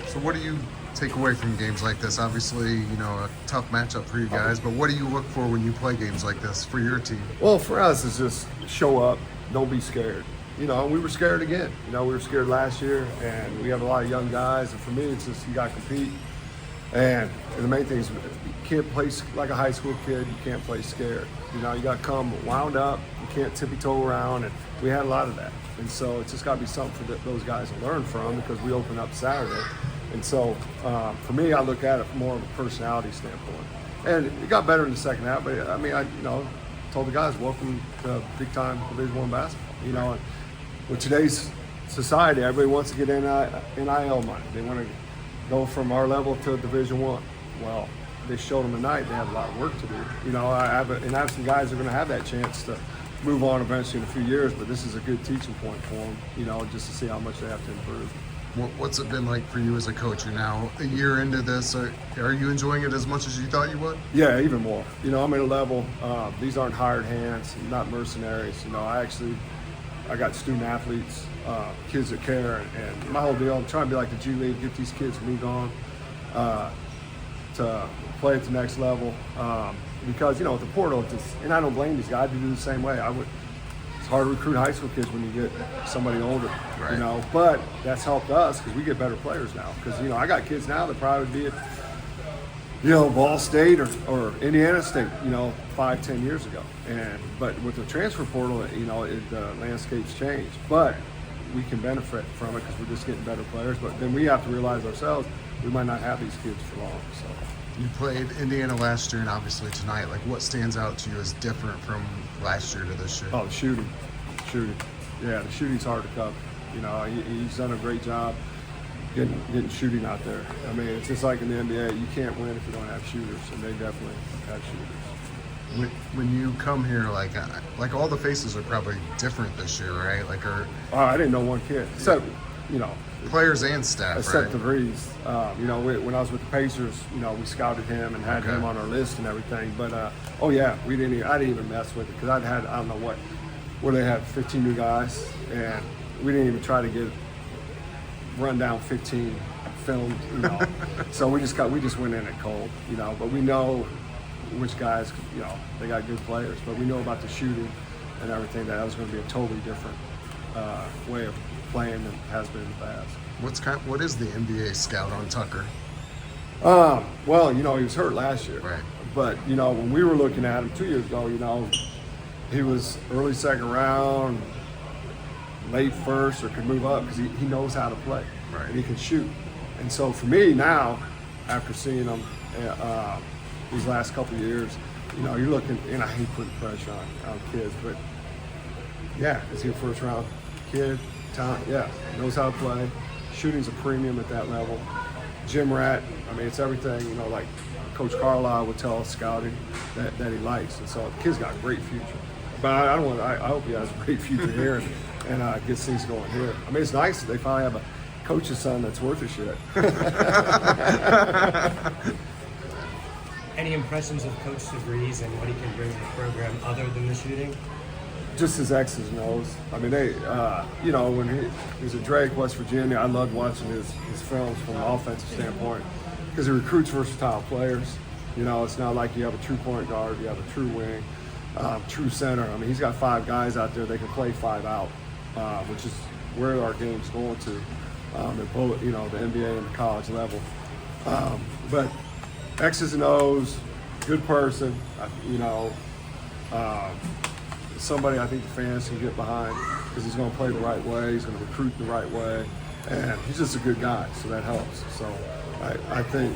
So what do you take away from games like this? Obviously, a tough matchup for you guys, but what do you look for when you play games like this for your team? Well, for us, it's just show up, don't be scared. We were scared again. We were scared last year, and we have a lot of young guys. And for me, it's just you got to compete. And the main thing is you can't play like a high school kid. You can't play scared. You got to come wound up. You can't tippy-toe around. And we had a lot of that. And so it's just got to be something for those guys to learn from because we open up Saturday. And so for me, I look at it from more of a personality standpoint. And it got better in the second half. But I told the guys, welcome to big-time Division I basketball. And with today's society, everybody wants to get NIL money. They want to go from our level to Division I. Well, they showed them tonight. They have a lot of work to do. I have some guys that are going to have that chance to move on eventually in a few years. But this is a good teaching point for them. Just to see how much they have to improve. What's it been like for you as a coach? You're now a year into this. Are you enjoying it as much as you thought you would? Yeah, even more. I'm at a level. These aren't hired hands, not mercenaries. I got student athletes, kids that care, and my whole deal, I'm trying to be like the G League, get these kids moved on to play at the next level. Because, with the portal, and I don't blame these guys, I do the same way. It's hard to recruit high school kids when you get somebody older, right. But that's helped us because we get better players now. Because, I got kids now that probably would be at, Ball State or Indiana State, 5-10 years ago. But with the transfer portal, the landscape's changed. But we can benefit from it because we're just getting better players. But then we have to realize ourselves we might not have these kids for long. So you played Indiana last year and obviously tonight. Like, what stands out to you as different from last year to this year? Oh, the shooting. Yeah, the shooting's hard to cover. He's done a great job getting shooting out there. It's just like in the NBA, you can't win if you don't have shooters, and they definitely have shooters. When you come here, like all the faces are probably different this year, right? I didn't know one kid, except players and staff, except right? DeVries. When I was with the Pacers, we scouted him and had him on our list and everything. But I didn't even mess with it because I don't know where they had 15 new guys, and we didn't even try to run down 15 filmed, So we just went in it cold, But we know which guys, they got good players, but we know about the shooting and everything that was going to be a totally different way of playing than has been in the past. What is the NBA scout on Tucker? Well, he was hurt last year, right? But when we were looking at him 2 years ago, he was early second round, late first, or could move up because he knows how to play, right? And he can shoot. And so for me now, after seeing him these last couple of years, you're looking, and I hate putting pressure on kids, but yeah, is he a first round kid? Talent, yeah, knows how to play. Shooting's a premium at that level. Gym rat, it's everything, like Coach Carlisle would tell us scouting that he likes. And so the kid's got a great future. But I hope he has a great future here and gets things going here. It's nice that they finally have a coach's son that's worth a shit. Any impressions of Coach DeVries and what he can bring to the program other than the shooting? Just his X's and O's. They, when he was at Drake, West Virginia, I loved watching his films from an offensive standpoint because he recruits versatile players. It's not like you have a true point guard, you have a true wing, true center. He's got 5 guys out there that can play 5 out, which is where our game's going to at both, the NBA and the college level. But X's and O's, good person, somebody I think the fans can get behind because he's going to play the right way, he's going to recruit the right way, and he's just a good guy, so that helps. So I think,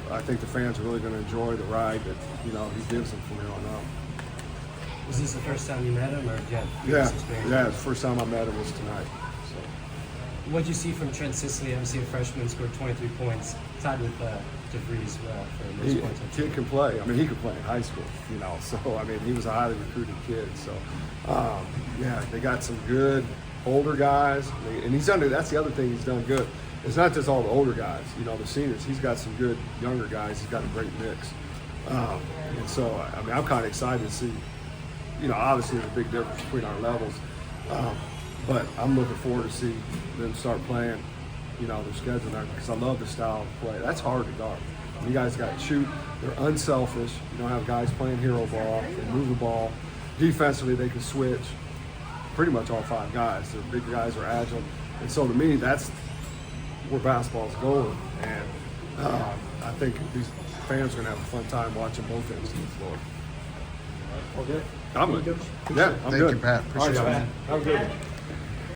I think the fans are really going to enjoy the ride that, he gives them from here on out. Was this the first time you met him, or did you have Yeah, experience? the first time I met him was tonight. So. What did you see from Trent Sicily? Obviously, a freshman scored 23 points, tied with DeVries for most points. Kid can play. He could play in high school, So, he was a highly recruited kid. So, they got some good older guys. And he's done, that's the other thing he's done good. It's not just all the older guys, the seniors. He's got some good younger guys. He's got a great mix. And so, I'm kind of excited to see, obviously there's a big difference between our levels. But I'm looking forward to see them start playing you know, their schedule there because I love the style of play. That's hard to guard. You guys got to shoot. They're unselfish. You don't have guys playing hero ball. They move the ball. Defensively, they can switch. Pretty much all 5 guys. The big guys are agile. And so to me, that's where basketball's going. And I think these fans are going to have a fun time watching both ends of the floor. Okay. I'm good. Yeah, I'm Thank good. you, Pat. Appreciate All right, it. man. Have a good one.